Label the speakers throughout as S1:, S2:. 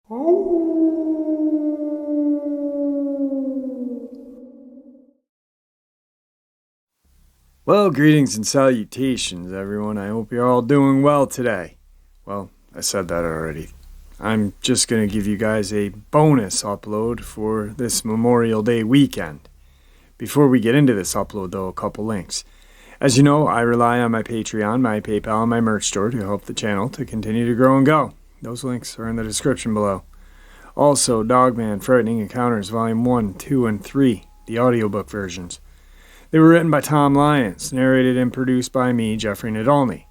S1: Well, greetings and salutations, everyone. I hope you're all doing well today. Well, I said that already. I'm just going to give you guys a bonus upload for this Memorial Day weekend. Before we get into this upload, though, a couple links. As you know, I rely on my Patreon, my PayPal, and my merch store to help the channel to continue to grow and go. Those links are in the description below. Also, Dogman, Frightening Encounters, Volume 1, 2, and 3, the audiobook versions. They were written by Tom Lyons, narrated and produced by me, Jeffrey Nadolny.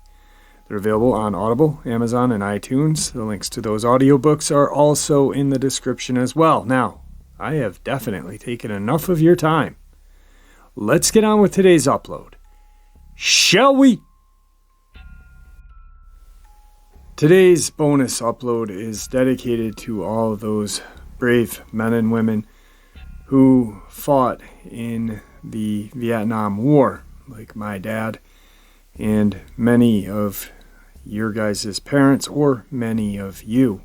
S1: They're available on Audible, Amazon, and iTunes. The links to those audiobooks are also in the description as well. Now, I have definitely taken enough of your time. Let's get on with today's upload. Shall we? Today's bonus upload is dedicated to all of those brave men and women who fought in the Vietnam War, like my dad and many of your guys' parents, or many of you.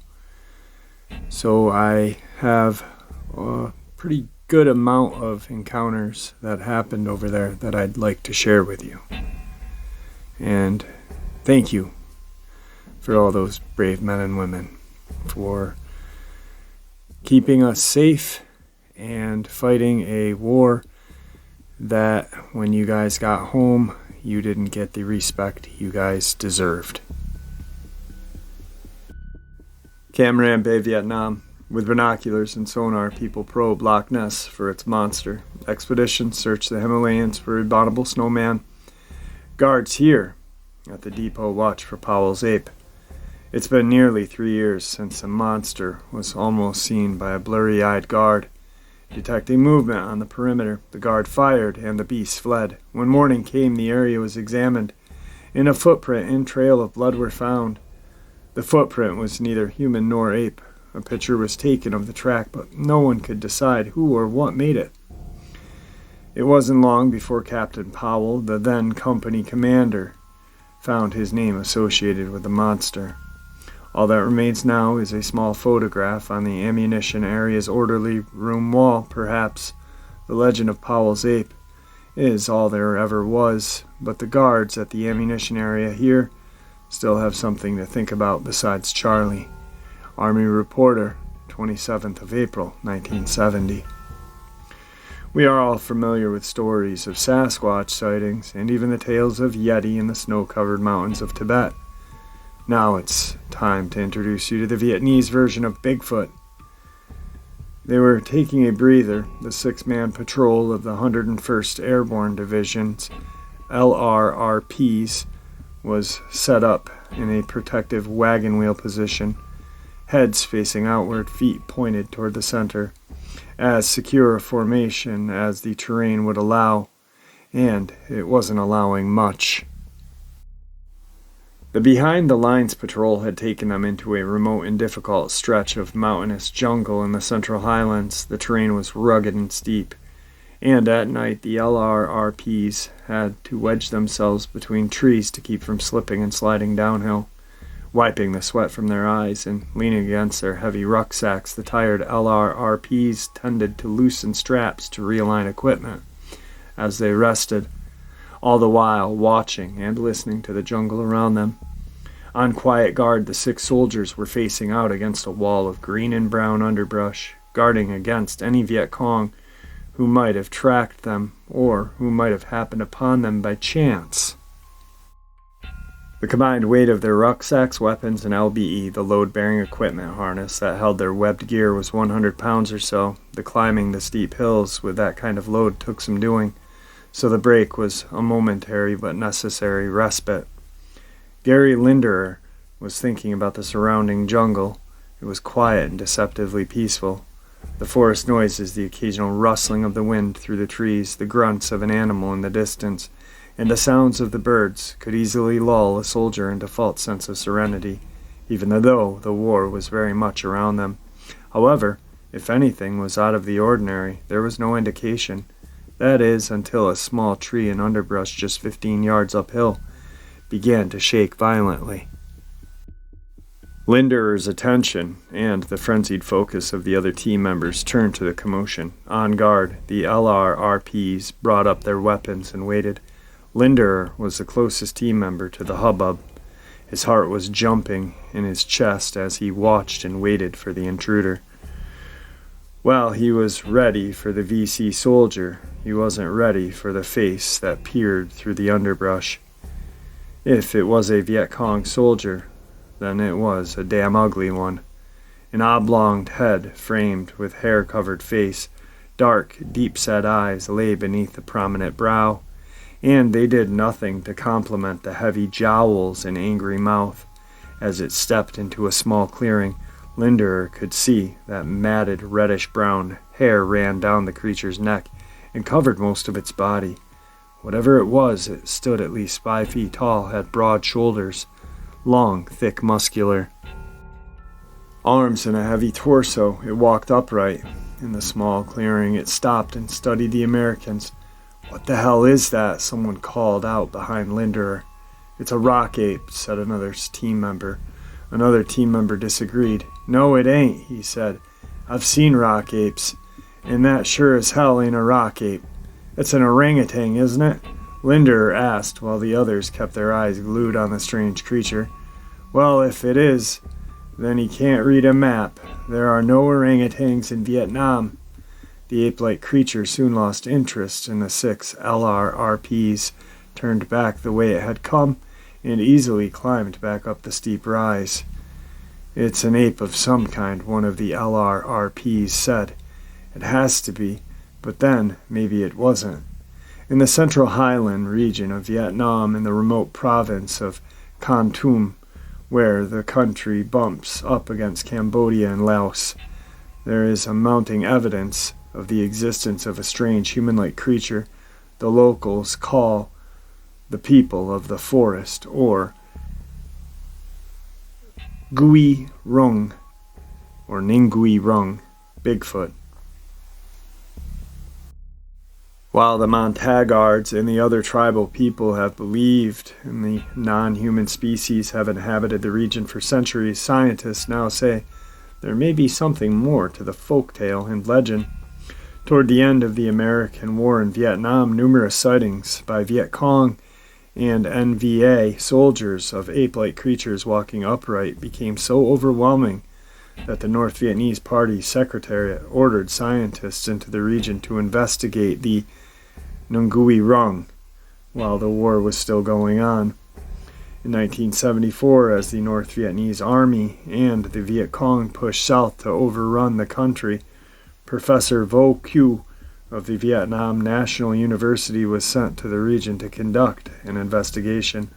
S1: So I have a pretty good amount of encounters that happened over there that I'd like to share with you. And thank you for all those brave men and women for keeping us safe and fighting a war that when you guys got home, you didn't get the respect you guys deserved. Cam Ram Bay, Vietnam. With binoculars and sonar, people probe Loch Ness for its monster. Expeditions search the Himalayas for abominable snowman. Guards here at the depot watch for Powell's ape. It's been nearly 3 years since a monster was almost seen by a blurry-eyed guard. Detecting movement on the perimeter, the guard fired and the beast fled. When morning came, the area was examined, and a footprint and trail of blood were found. The footprint was neither human nor ape. A picture was taken of the track, but no one could decide who or what made it. It wasn't long before Captain Powell, the then company commander, found his name associated with the monster. All that remains now is a small photograph on the ammunition area's orderly room wall. Perhaps the legend of Powell's ape is all there ever was, but the guards at the ammunition area here still have something to think about besides Charlie. Army Reporter, 27th of April, 1970. We are all familiar with stories of Sasquatch sightings and even the tales of Yeti in the snow-covered mountains of Tibet. Now it's time to introduce you to the Vietnamese version of Bigfoot. They were taking a breather. The 6-man patrol of the 101st Airborne Division's LRRPs was set up in a protective wagon wheel position, heads facing outward, feet pointed toward the center, as secure a formation as the terrain would allow, and it wasn't allowing much. The behind-the-lines patrol had taken them into a remote and difficult stretch of mountainous jungle in the Central Highlands. The terrain was rugged and steep, and at night the LRRPs had to wedge themselves between trees to keep from slipping and sliding downhill. Wiping the sweat from their eyes and leaning against their heavy rucksacks, the tired LRRPs tended to loosen straps to realign equipment as they rested, all the while watching and listening to the jungle around them. On quiet guard, the 6 soldiers were facing out against a wall of green and brown underbrush, guarding against any Viet Cong who might have tracked them or who might have happened upon them by chance. The combined weight of their rucksacks, weapons, and LBE, the load-bearing equipment harness that held their webbed gear, was 100 pounds or so. The climbing the steep hills with that kind of load took some doing, so the break was a momentary but necessary respite. Gary Linderer was thinking about the surrounding jungle. It was quiet and deceptively peaceful. The forest noises, the occasional rustling of the wind through the trees, the grunts of an animal in the distance, and the sounds of the birds could easily lull a soldier into a false sense of serenity, even though the war was very much around them. However, if anything was out of the ordinary, there was no indication. That is, until a small tree and underbrush just 15 yards uphill began to shake violently. Linderer's attention and the frenzied focus of the other team members turned to the commotion. On guard, the LRRPs brought up their weapons and waited. Linderer was the closest team member to the hubbub. His heart was jumping in his chest as he watched and waited for the intruder. Well, he was ready for the VC soldier. He wasn't ready for the face that peered through the underbrush. If it was a Viet Cong soldier, then it was a damn ugly one. An oblonged head framed with hair-covered face, dark, deep-set eyes lay beneath the prominent brow, and they did nothing to complement the heavy jowls and angry mouth. As it stepped into a small clearing, Linderer could see that matted reddish-brown hair ran down the creature's neck and covered most of its body. Whatever it was, it stood at least 5 feet tall, had broad shoulders, long, thick, muscular arms and a heavy torso. It walked upright. In the small clearing, it stopped and studied the Americans. "What the hell is that?" someone called out behind Linderer. "It's a rock ape," said another team member. Another team member disagreed. "No, it ain't," he said. "I've seen rock apes, and that sure as hell ain't a rock ape. It's an orangutan, isn't it?" Linderer asked, while the others kept their eyes glued on the strange creature. "Well, if it is, then he can't read a map. There are no orangutans in Vietnam." The ape-like creature soon lost interest in the 6 LRRPs, turned back the way it had come, and easily climbed back up the steep rise. "It's an ape of some kind," one of the LRRPs said. "It has to be, but then maybe it wasn't." In the central highland region of Vietnam, in the remote province of Kon Tum, where the country bumps up against Cambodia and Laos, there is a mounting evidence of the existence of a strange human-like creature the locals call the people of the forest, or Gui Rung, or Ningui Rung, Bigfoot. While the Montagards and the other tribal people have believed in the non-human species have inhabited the region for centuries, scientists now say there may be something more to the folktale and legend. Toward the end of the American War in Vietnam, numerous sightings by Viet Cong and NVA soldiers of ape-like creatures walking upright became so overwhelming that the North Vietnamese Party Secretariat ordered scientists into the region to investigate the Ngui Rung while the war was still going on. In 1974, as the North Vietnamese Army and the Viet Cong pushed south to overrun the country, Professor Vo Q of the Vietnam National University was sent to the region to conduct an investigation.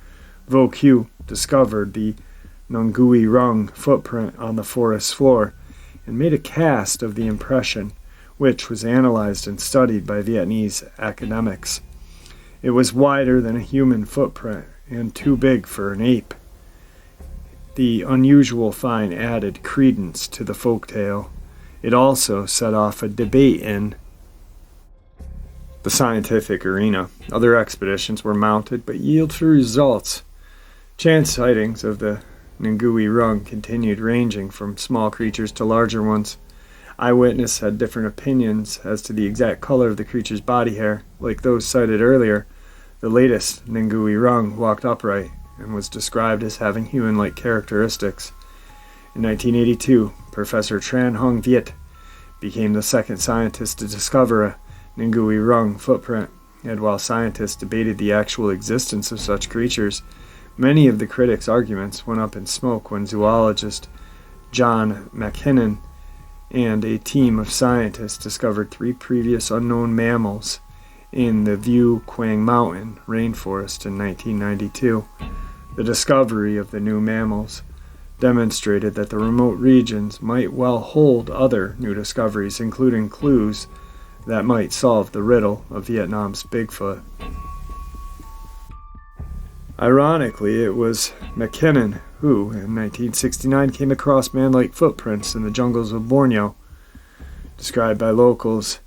S1: Vo Q discovered the Ngui Rung footprint on the forest floor and made a cast of the impression, which was analyzed and studied by Vietnamese academics. It was wider than a human footprint and too big for an ape. The unusual find added credence to the folktale. It also set off a debate in the scientific arena. Other expeditions were mounted but yielded few results. Chance sightings of the Ngui Rung continued, ranging from small creatures to larger ones. Eyewitnesses had different opinions as to the exact color of the creature's body hair. Like those cited earlier, the latest Ngui Rung walked upright and was described as having human-like characteristics. In 1982, Professor Tran Hung Viet became the second scientist to discover a Ngui Rung footprint, and while scientists debated the actual existence of such creatures, many of the critics' arguments went up in smoke when zoologist John McKinnon and a team of scientists discovered 3 previous unknown mammals in the Vieux Quang Mountain rainforest in 1992. The discovery of the new mammals demonstrated that the remote regions might well hold other new discoveries, including clues that might solve the riddle of Vietnam's Bigfoot. Ironically, it was McKinnon who, in 1969, came across man-like footprints in the jungles of Borneo, described by locals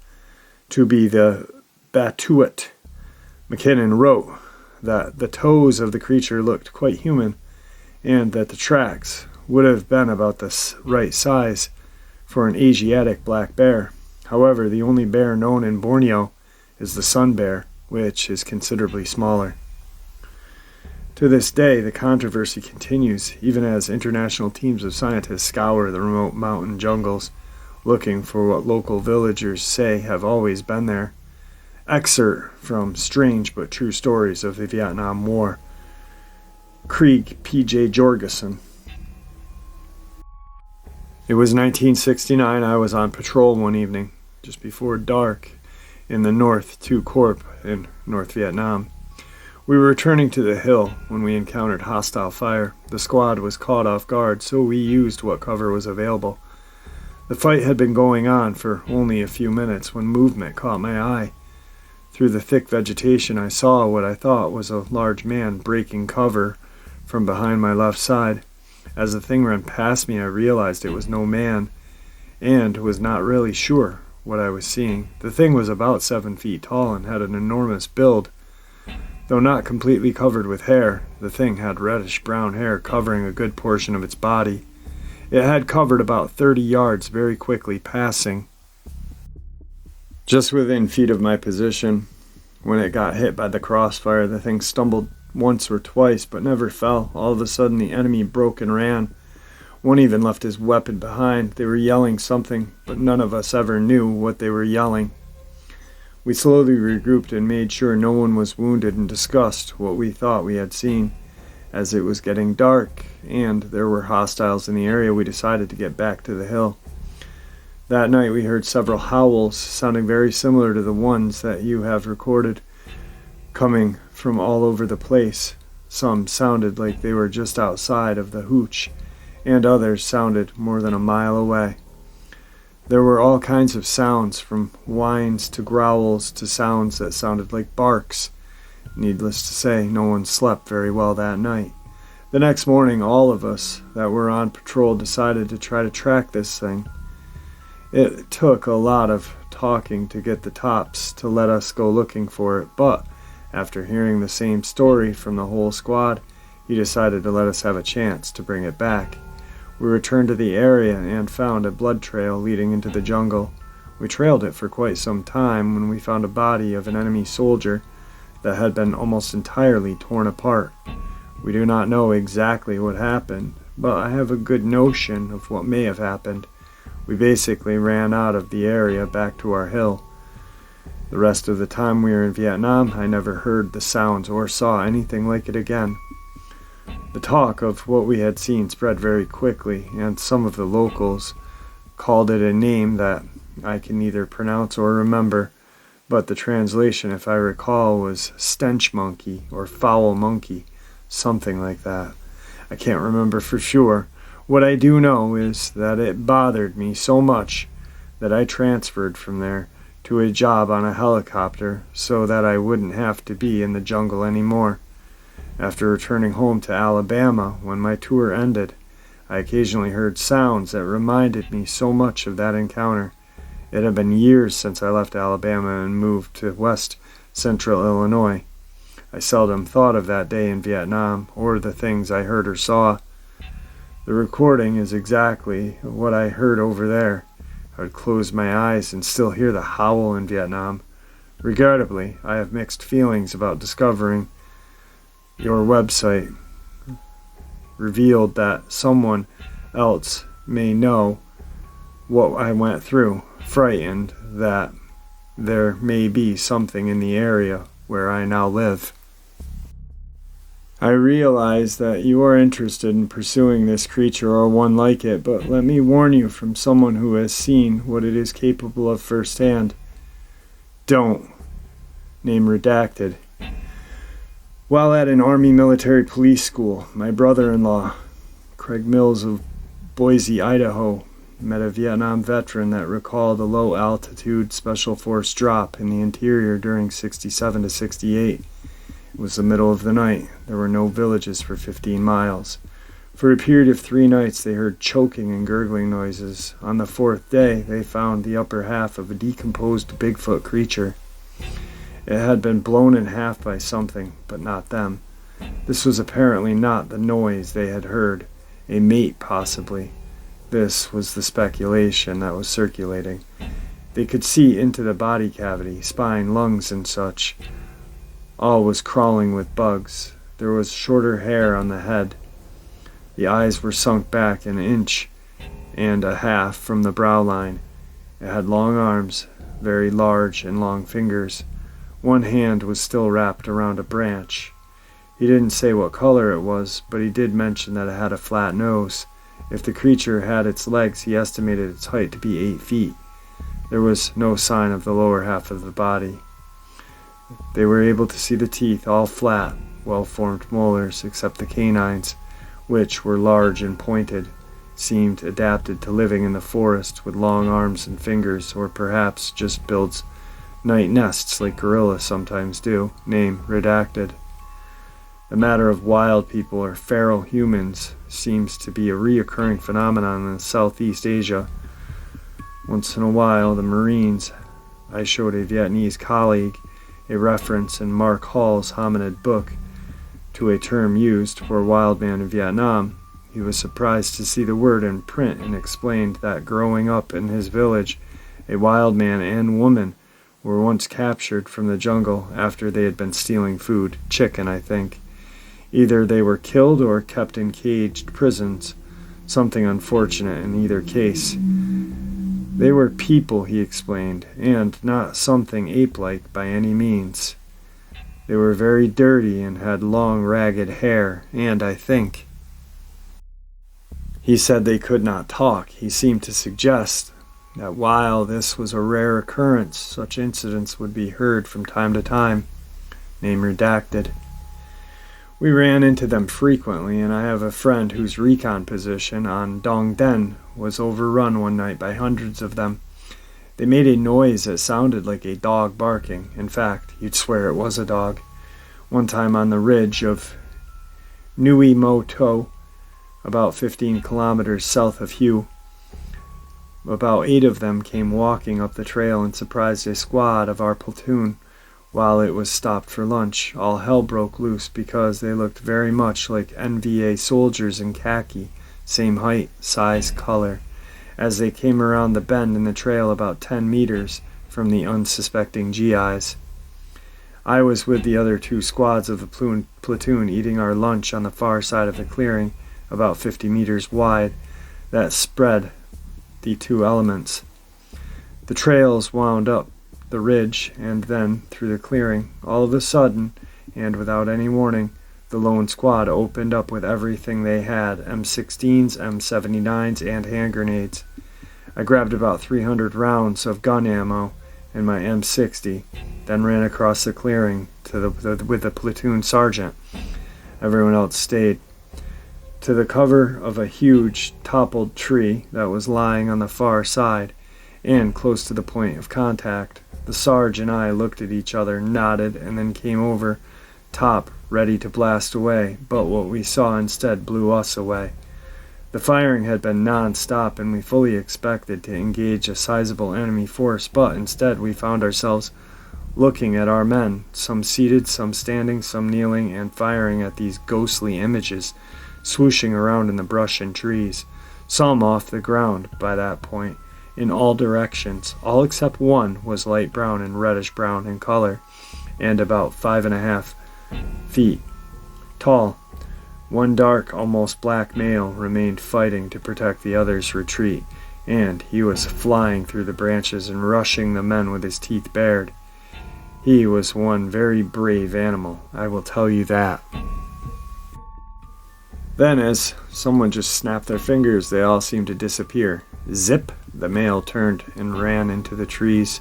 S1: to be the Batuat. McKinnon wrote that the toes of the creature looked quite human, and that the tracks would have been about the right size for an Asiatic black bear. However, the only bear known in Borneo is the sun bear, which is considerably smaller. To this day, the controversy continues, even as international teams of scientists scour the remote mountain jungles, looking for what local villagers say have always been there. Excerpt from Strange but True Stories of the Vietnam War. Krieg P.J. Jorgensen. It was 1969. I was on patrol one evening, just before dark, in the North 2 Corps in North Vietnam. We were returning to the hill when we encountered hostile fire. The squad was caught off guard, so we used what cover was available. The fight had been going on for only a few minutes when movement caught my eye. Through the thick vegetation, I saw what I thought was a large man breaking cover from behind my left side. As the thing ran past me, I realized it was no man, and was not really sure what I was seeing. The thing was about 7 feet tall and had an enormous build. Though not completely covered with hair, the thing had reddish-brown hair covering a good portion of its body. It had covered about 30 yards, very quickly passing just within feet of my position. When it got hit by the crossfire, the thing stumbled once or twice, but never fell. All of a sudden, the enemy broke and ran. One even left his weapon behind. They were yelling something, but none of us ever knew what they were yelling. We slowly regrouped and made sure no one was wounded and discussed what we thought we had seen. As it was getting dark and there were hostiles in the area, we decided to get back to the hill. That night we heard several howls sounding very similar to the ones that you have recorded, coming from all over the place. Some sounded like they were just outside of the hooch, and others sounded more than a mile away. There were all kinds of sounds, from whines to growls to sounds that sounded like barks. Needless to say, no one slept very well that night. The next morning, all of us that were on patrol decided to try to track this thing. It took a lot of talking to get the tops to let us go looking for it, but after hearing the same story from the whole squad, he decided to let us have a chance to bring it back. We returned to the area and found a blood trail leading into the jungle. We trailed it for quite some time when we found a body of an enemy soldier that had been almost entirely torn apart. We do not know exactly what happened, but I have a good notion of what may have happened. We basically ran out of the area back to our hill. The rest of the time we were in Vietnam, I never heard the sounds or saw anything like it again. The talk of what we had seen spread very quickly, and some of the locals called it a name that I can neither pronounce or remember, but the translation, if I recall, was stench monkey or foul monkey, something like that. I can't remember for sure. What I do know is that it bothered me so much that I transferred from there to a job on a helicopter so that I wouldn't have to be in the jungle anymore. After returning home to Alabama, when my tour ended, I occasionally heard sounds that reminded me so much of that encounter. It had been years since I left Alabama and moved to west central Illinois. I seldom thought of that day in Vietnam or the things I heard or saw. The recording is exactly what I heard over there. I would close my eyes and still hear the howl in Vietnam. Regrettably, I have mixed feelings about discovering your website revealed that someone else may know what I went through, frightened that there may be something in the area where I now live. I realize that you are interested in pursuing this creature or one like it, but let me warn you from someone who has seen what it is capable of firsthand. Don't. Name redacted. While at an Army military police school, my brother-in-law, Craig Mills of Boise, Idaho, met a Vietnam veteran that recalled a low-altitude Special Force drop in the interior during 67 to 68. It was the middle of the night. There were no villages for 15 miles. For a period of 3 nights, they heard choking and gurgling noises. On the 4th day, they found the upper half of a decomposed Bigfoot creature. It had been blown in half by something, but not them. This was apparently not the noise they had heard. A mate, possibly. This was the speculation that was circulating. They could see into the body cavity, spine, lungs, and such. All was crawling with bugs. There was shorter hair on the head. The eyes were sunk back an inch and a half from the brow line. It had long arms, very large and long fingers. One hand was still wrapped around a branch. He didn't say what color it was, but he did mention that it had a flat nose. If the creature had its legs, he estimated its height to be 8 feet. There was no sign of the lower half of the body. They were able to see the teeth, all flat, well-formed molars, except the canines, which were large and pointed, seemed adapted to living in the forest with long arms and fingers, or perhaps just builds night nests like gorillas sometimes do, name redacted. The matter of wild people or feral humans seems to be a reoccurring phenomenon in Southeast Asia. Once in a while, the Marines, I showed a Vietnamese colleague a reference in Mark Hall's hominid book to a term used for a wild man in Vietnam. He was surprised to see the word in print and explained that growing up in his village, a wild man and woman were once captured from the jungle after they had been stealing food, chicken, I think. Either they were killed or kept in caged prisons, something unfortunate in either case. They were people, he explained, and not something ape-like by any means. They were very dirty and had long, ragged hair, and I think. He said they could not talk. He seemed to suggest that while this was a rare occurrence, such incidents would be heard from time to time. Name redacted. We ran into them frequently, and I have a friend whose recon position on Dogman was overrun one night by hundreds of them. They made a noise that sounded like a dog barking. In fact, you'd swear it was a dog. One time on the ridge of Nui Moto, about 15 kilometers south of Hue, about 8 of them came walking up the trail and surprised a squad of our platoon while it was stopped for lunch. All hell broke loose because they looked very much like NVA soldiers in khaki, same height, size, color. As they came around the bend in the trail about 10 meters from the unsuspecting GIs. I was with the other 2 squads of the platoon eating our lunch on the far side of the clearing, about 50 meters wide, that spread the 2 elements. The trails wound up the ridge and then through the clearing. All of a sudden, and without any warning, the lone squad opened up with everything they had, M16s, M79s, and hand grenades. I grabbed about 300 rounds of gun ammo and my M60, then ran across the clearing with the platoon sergeant. Everyone else stayed. To the cover of a huge toppled tree that was lying on the far side and close to the point of contact. The Sarge and I looked at each other, nodded, and then came over top, ready to blast away, but what we saw instead blew us away. The firing had been non-stop, and we fully expected to engage a sizable enemy force, but instead we found ourselves looking at our men, some seated, some standing, some kneeling, and firing at these ghostly images, swooshing around in the brush and trees, some off the ground by that point, in all directions. All except one was light brown and reddish brown in color, and about 5.5 feet tall. One dark, almost black male remained fighting to protect the other's retreat, and he was flying through the branches and rushing the men with his teeth bared. He was one very brave animal, I will tell you that. Then, as someone just snapped their fingers, they all seemed to disappear. Zip! The male turned and ran into the trees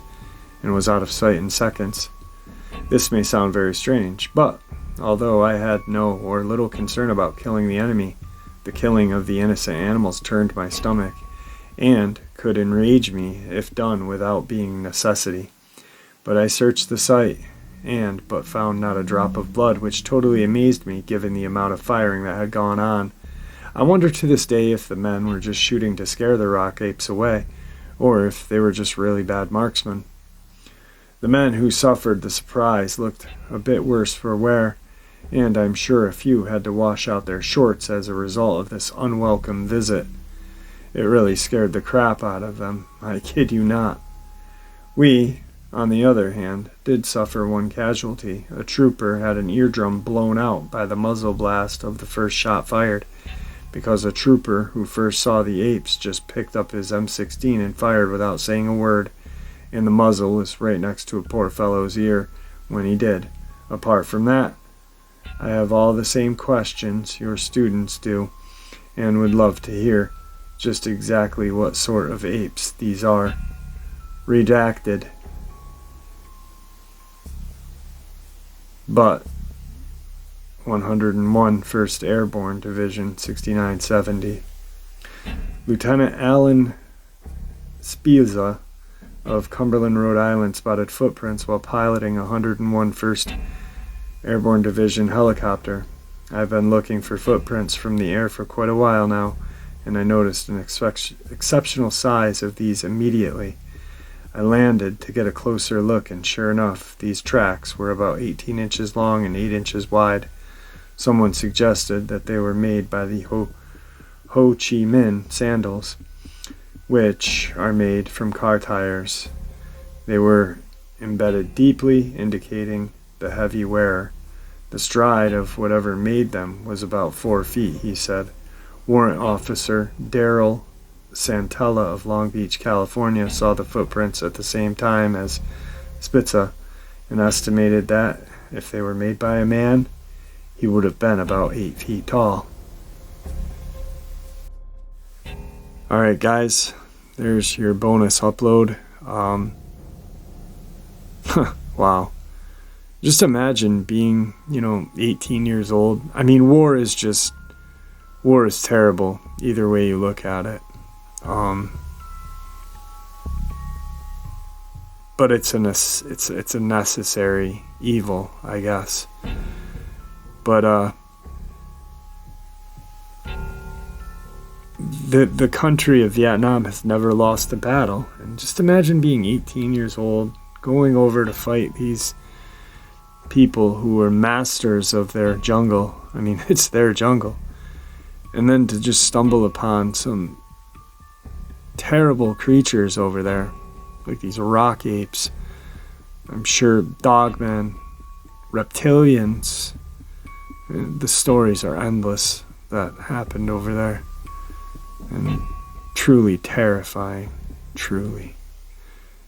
S1: and was out of sight in seconds. This may sound very strange, but although I had no or little concern about killing the enemy, the killing of the innocent animals turned my stomach and could enrage me if done without being necessity. But I searched the site but found not a drop of blood, which totally amazed me given the amount of firing that had gone on. I wonder to this day if the men were just shooting to scare the rock apes away, or if they were just really bad marksmen. The men who suffered the surprise looked a bit worse for wear, and I'm sure a few had to wash out their shorts as a result of this unwelcome visit. It really scared the crap out of them, I kid you not. We, on the other hand, did suffer one casualty. A trooper had an eardrum blown out by the muzzle blast of the first shot fired, because a trooper who first saw the apes just picked up his M16 and fired without saying a word, and the muzzle was right next to a poor fellow's ear when he did. Apart from that, I have all the same questions your students do, and would love to hear just exactly what sort of apes these are. Redacted. But 101 1st Airborne Division, 6970. Lieutenant Alan Spiza of Cumberland, Rhode Island spotted footprints while piloting a 101 1st Airborne Division helicopter. I've been looking for footprints from the air for quite a while now, and I noticed an exceptional size of these immediately. I landed to get a closer look, and sure enough, these tracks were about 18 inches long and 8 inches wide. Someone suggested that they were made by the Ho Chi Minh sandals, which are made from car tires. They were embedded deeply, indicating the heavy wearer. The stride of whatever made them was about 4 feet, he said. Warrant Officer Daryl Santella of Long Beach, California, saw the footprints at the same time as Spitza and estimated that if they were made by a man, he would have been about 8 feet tall. Alright guys, there's your bonus upload. Wow. Just imagine being, 18 years old. I mean, war is terrible, either way you look at it. But it's a necessary evil, I guess. But the country of Vietnam has never lost a battle. And just imagine being 18 years old, going over to fight these people who are masters of their jungle. I mean, it's their jungle. And then to just stumble upon some terrible creatures over there, like these rock apes. I'm sure Dogman, reptilians. The stories are endless that happened over there. And truly terrifying. Truly.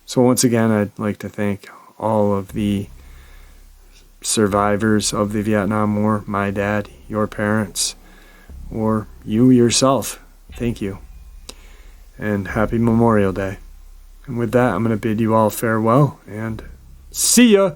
S1: So once again, I'd like to thank all of the survivors of the Vietnam War, my dad, your parents, or you yourself. Thank you. And happy Memorial Day. And with that, I'm going to bid you all farewell and see ya!